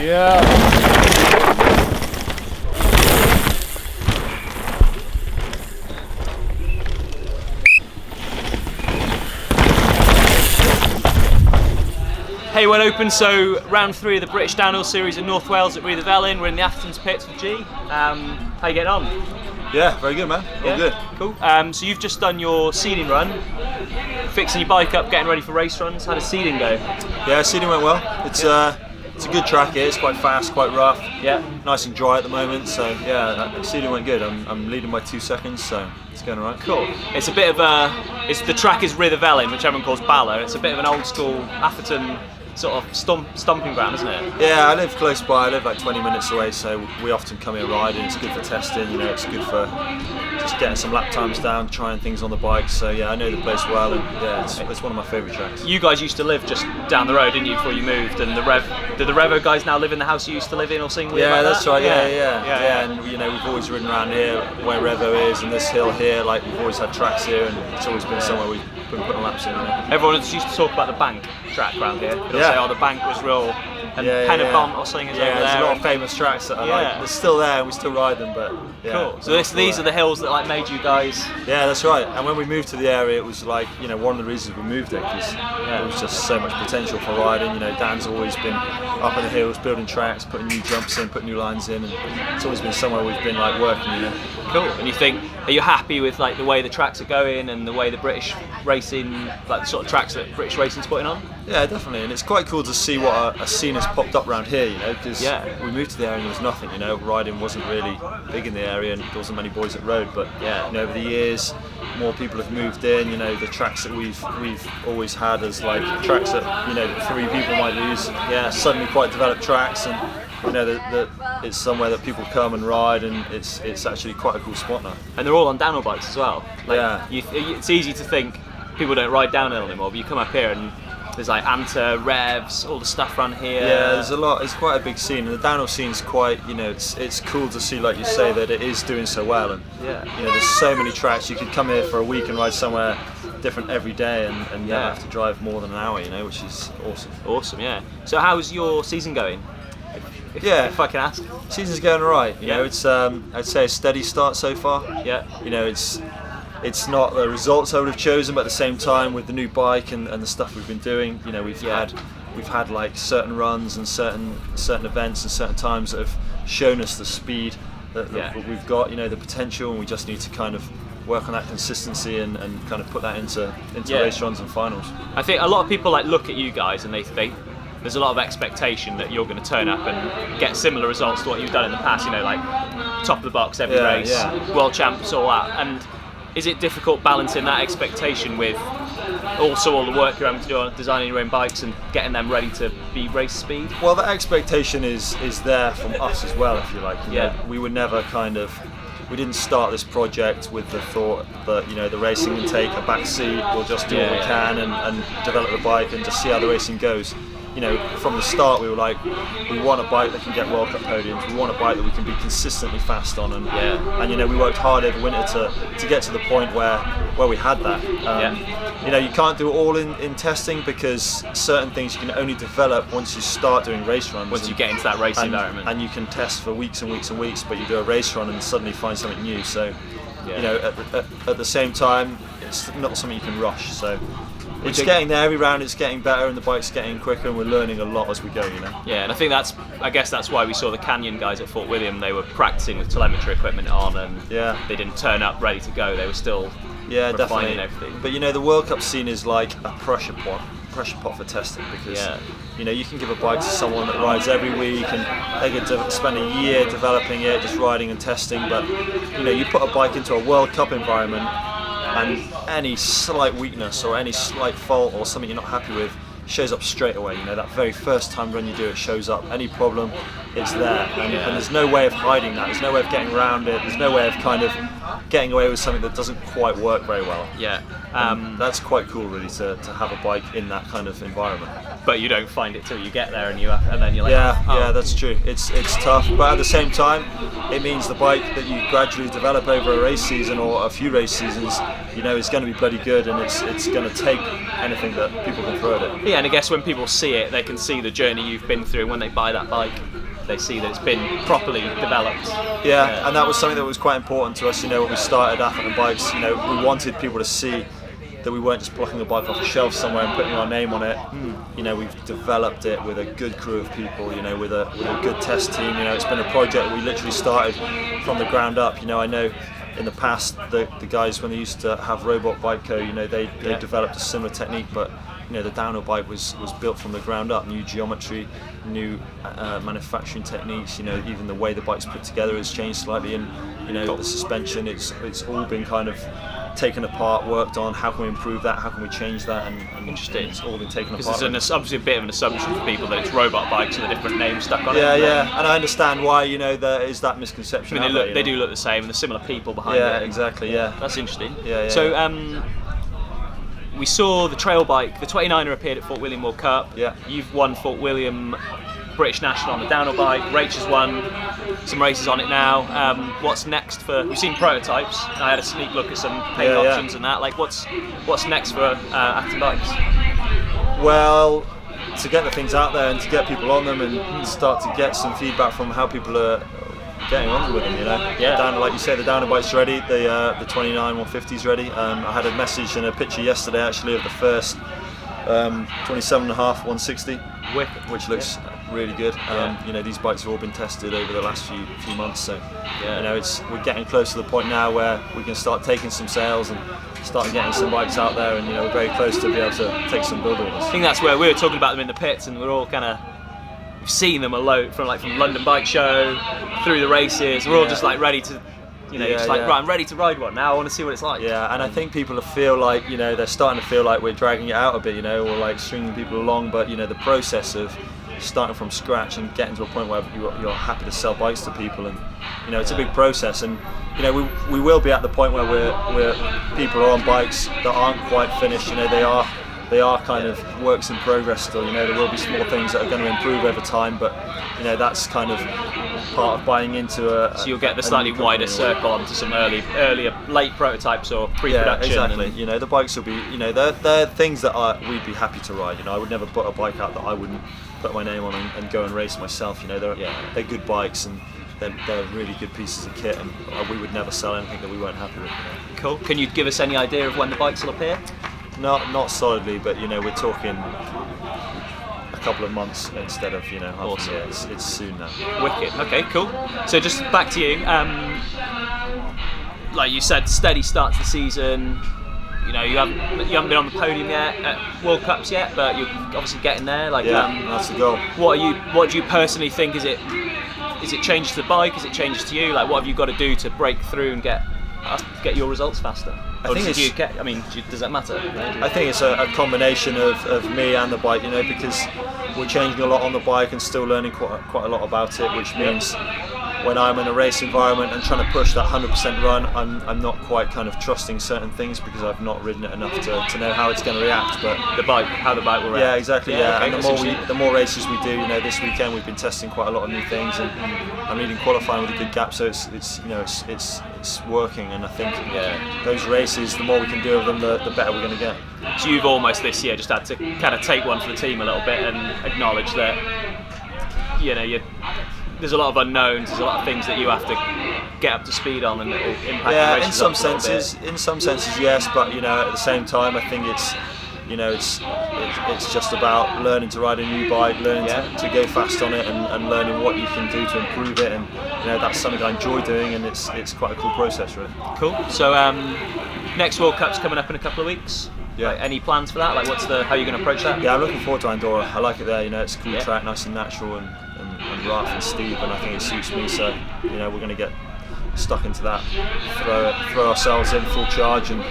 Yeah. Hey, well open, so round 3 of the British Downhill Series in North Wales at Rhydd Felyn. We're in the Atherton's pits with G. How you getting on? Yeah, very good, man. All good. Cool. So you've just done your seeding run, fixing your bike up, getting ready for race runs. How did seeding go? Yeah, seeding went well. It's a good track here. It's quite fast, quite rough. Yeah. Nice and dry at the moment. So yeah, seeding went good. I'm leading by 2 seconds, so it's going alright. Cool. It's a bit of the track is Rhydd Felyn, which everyone calls Bala. It's a bit of an old school Atherton sort of stomping ground, isn't it? Yeah, I live close by. I live like 20 minutes away, so we often come here riding. It's good for testing, you know, it's good for just getting some lap times down, trying things on the bike. So yeah, I know the place well, and yeah, it's one of my favourite tracks. You guys used to live just down the road, didn't you, before you moved? And did the Revo guys now live in the house you used to live in or sing with? Yeah, like that's that? right. Yeah. And you know, we've always ridden around here where Revo is, and this hill here. Like we've always had tracks here, and it's always been somewhere we've been putting laps in. You know? Everyone used to talk about the bank track around here. They'll say, oh, the bank was real. And Pennebont or something is over there. There's a lot of famous tracks that are like, they're still there and we still ride them, but yeah. Cool. So these are the hills that like made you guys. Yeah, that's right. And when we moved to the area, it was like, you know, one of the reasons we moved there, because there was just so much potential for riding. You know, Dan's always been up in the hills, building tracks, putting new jumps in, putting new lines in, and it's always been somewhere we've been like working, you know. Cool. And you think, are you happy with like the way the tracks are going and the way the British racing, like the sort of tracks that British racing's putting on? Yeah, definitely. And it's quite cool to see what a scene has popped up around here, you know, because we moved to the area and there was nothing, you know, riding wasn't really big in the area and there wasn't many boys that rode, but you know, over the years more people have moved in, you know, the tracks that we've always had as like tracks that, you know, 3 people might use, suddenly quite developed tracks, and you know that it's somewhere that people come and ride, and it's actually quite a cool spot now. And they're all on downhill bikes as well. Like, it's easy to think people don't ride downhill anymore, but you come up here and there's like Anta, Revs, all the stuff around here. Yeah, there's a lot. It's quite a big scene, and the downhill scene's quite, you know, it's cool to see, like you say, that it is doing so well. And you know, there's so many tracks. You could come here for a week and ride somewhere different every day, and never have to drive more than an hour, you know, which is awesome. Awesome, yeah. So how's your season going? If I can ask. Season's going alright. You know, it's I'd say a steady start so far. Yeah. You know, it's not the results I would have chosen, but at the same time, with the new bike and the stuff we've been doing, you know, we've had like certain runs and certain events and certain times that have shown us the speed that we've got, you know, the potential, and we just need to kind of work on that consistency and kind of put that into race runs and finals. I think a lot of people like look at you guys and they think there's a lot of expectation that you're going to turn up and get similar results to what you've done in the past, you know, like top of the box every race, world champs, all that. And is it difficult balancing that expectation with also all the work you're having to do on designing your own bikes and getting them ready to be race speed? Well, the expectation is there from us as well, if you like. You know, we were never we didn't start this project with the thought that, you know, the racing can take a back seat, we'll just do what we can and develop the bike and just see how the racing goes. You know, from the start we were like, we want a bike that can get World Cup podiums, we want a bike that we can be consistently fast on, and you know, we worked hard over winter to get to the point where we had that. You know, you can't do it all in testing, because certain things you can only develop once you start doing race runs. Once you get into that racing environment. And you can test for weeks and weeks and weeks, but you do a race run and suddenly find something new. So, you know, at the same time, it's not something you can rush. So. It's getting there every round, it's getting better, and the bike's getting quicker, and we're learning a lot as we go, you know. Yeah, and I think I guess that's why we saw the Canyon guys at Fort William. They were practicing with telemetry equipment on, and they didn't turn up ready to go. They were still refining everything. But you know, the World Cup scene is like a pressure pot for testing, because you know, you can give a bike to someone that rides every week and they can spend a year developing it, just riding and testing, but you know, you put a bike into a World Cup environment and any slight weakness or any slight fault or something you're not happy with shows up straight away. You know, that very first time run you do, it shows up. Any problem, it's there, and there's no way of hiding that. There's no way of getting around it. There's no way of kind of getting away with something that doesn't quite work very well. Yeah. That's quite cool, really, to have a bike in that kind of environment. But you don't find it till you get there, and then you're like, yeah, that's true. It's tough, but at the same time, it means the bike that you gradually develop over a race season or a few race seasons, is going to be bloody good, and it's going to take anything that people can throw at it. Yeah, and I guess when people see it, they can see the journey you've been through. When they buy that bike, they see that it's been properly developed. Yeah, and that was something that was quite important to us. When we started Atherton Bikes, we wanted people to see that we weren't just plucking a bike off a shelf somewhere and putting our name on it. We've developed it with a good crew of people, with a good test team. It's been a project that we literally started from the ground up. I know in the past the guys, when they used to have Robot Bike Co, they developed a similar technique, but the downhill bike was built from the ground up. New geometry, new manufacturing techniques. Even the way the bike's put together has changed slightly, and the suspension. It's all been kind of taken apart, worked on. How can we improve that? How can we change that? And interesting. It's all been taken apart. Because there's obviously a bit of an assumption for people that it's robot bikes with a different name stuck on it. Yeah, and I understand why. There is that misconception. I mean, they do look the same, and there's similar people behind it. Yeah, exactly. Yeah, that's interesting. Yeah. So. We saw the trail bike, the 29er appeared at Fort William World Cup. Yeah. You've won Fort William British National on the downhill bike. Rach has won some races on it now. What's next for? We've seen prototypes. I had a sneak look at some paint options and that. Like, what's next for Atherton Bikes? Well, to get the things out there and to get people on them and start to get some feedback from how people are getting on with them, like you say, the downhill bike's ready, the 29 150's ready. I had a message and a picture yesterday actually of the first 27.5 160, which looks really good. These bikes have all been tested over the last few months, so we're getting close to the point now where we can start taking some sales and start getting some bikes out there, and we're very close to be able to take some build orders. I think that's where we were talking about them in the pits, and we're all kind of. We've seen them a load from London Bike Show through the races. We're all just like ready to, right, I'm ready to ride one now. I want to see what it's like. Yeah, and I think people feel like they're starting to feel like we're dragging it out a bit, or like stringing people along. But the process of starting from scratch and getting to a point where you're happy to sell bikes to people, and it's a big process. And we will be at the point where people are on bikes that aren't quite finished. They are kind of works in progress still. There will be small things that are going to improve over time, but that's kind of part of buying into a. So you'll get the slightly wider circle onto some earlier late prototypes or pre-production. Yeah, exactly. The bikes will be. They're things that we'd be happy to ride. I would never put a bike out that I wouldn't put my name on and go and race myself. They're good bikes, and they're really good pieces of kit, and we would never sell anything that we weren't happy with. Cool. Can you give us any idea of when the bikes will appear? Not solidly, but we're talking a couple of months instead of Awesome. Yeah, it's soon now. Wicked. Okay, cool. So just back to you. Like you said, steady start to the season. You haven't been on the podium yet at World Cups yet, but you're obviously getting there. That's the goal. What do you personally think? Is it changed to the bike? Is it changed to you? Like, what have you got to do to break through and get your results faster? Does that matter? I think it's a combination of me and the bike, because we're changing a lot on the bike and still learning quite a lot about it, which means when I'm in a race environment and trying to push that 100% run, I'm not quite kind of trusting certain things because I've not ridden it enough to know how it's going to react. But how the bike will react. Yeah, exactly. Yeah, okay, and the more races we do, this weekend we've been testing quite a lot of new things, and I'm leading qualifying with a good gap, so it's working. And I think those races, the more we can do of them, the better we're going to get. So you've almost this year just had to kind of take one for the team a little bit and acknowledge that there's a lot of unknowns, there's a lot of things that you have to get up to speed on, and it will impact the races. In some senses, yes, but at the same time, I think it's just about learning to ride a new bike, learning to go fast on it, and learning what you can do to improve it, and that's something I enjoy doing, and it's quite a cool process, really. Cool. So next World Cup's coming up in a couple of weeks. Yeah. Like, any plans for that? Like, how are you going to approach that? Yeah, I'm looking forward to Andorra. I like it there. It's a cool track, nice and natural, and rough and steep, and I think it suits me. So we're going to get stuck into that, throw ourselves in full charge, and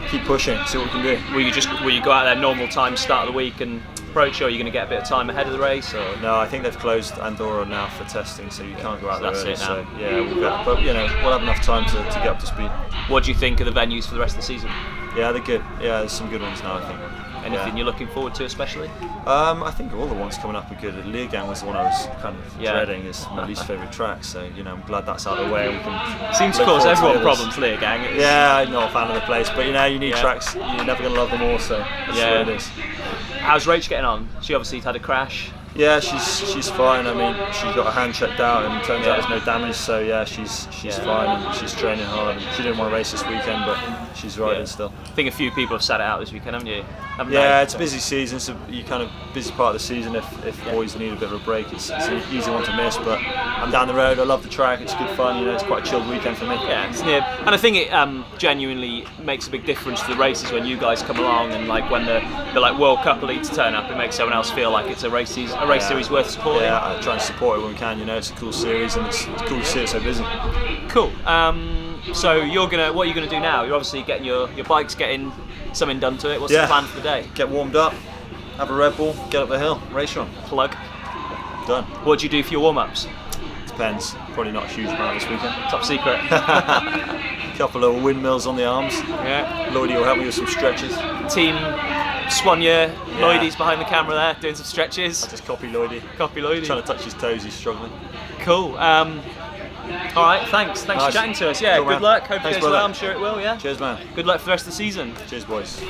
keep pushing, see what we can do. Will you go out there normal time, start of the week, and approach, or are you going to get a bit of time ahead of the race? Or? No, I think they've closed Andorra now for testing, so you can't go out there early. That's it now. So we'll have enough time to get up to speed. What do you think of the venues for the rest of the season? Yeah, they're good. Yeah, there's some good ones now, I think. Anything you're looking forward to especially? I think all the ones coming up are good. Leergang was the one I was kind of dreading. It's my least favourite track, so I'm glad that's out of the way. And we can seems to cause everyone problems, Leergang. Yeah, I'm not a fan of the place, but you need tracks. You're never going to love them all, so that's the way it is. How's Rach getting on? She obviously had a crash. Yeah, she's fine. I mean, she got her hand checked out, and it turns out there's no damage. So yeah, she's fine, and she's training hard. And she didn't want to race this weekend, but she's riding still. I think a few people have sat it out this weekend, haven't you? It's a busy season. So you kind of busy part of the season. If boys need a bit of a break, it's an easy one to miss. But I'm down the road. I love the track. It's good fun. It's quite a chilled weekend for me. Yeah, it's near. And I think it genuinely makes a big difference to the races when you guys come along, and like when the like World Cup elites turn up, it makes everyone else feel like it's a race series worth supporting. Yeah, I try and support it when we can. It's a cool series, and it's cool to see it so busy. Cool. So what are you gonna do now? You're obviously getting your bikes, getting something done to it. What's the plan for the day? Get warmed up, have a Red Bull, get up the hill, race run. Plug. Done. What do you do for your warm-ups? Depends. Probably not a huge amount this weekend. Top secret. Couple of windmills on the arms. Yeah. Lloydie will help me with some stretches. Team Swanyer, Lloydie's behind the camera there, doing some stretches. I just copy Lloydie. Trying to touch his toes, he's struggling. Cool. All right, thanks for chatting to us. Yeah, cool, good luck. Hope it goes well. I'm sure it will. Yeah. Cheers, man. Good luck for the rest of the season. Cheers, boys.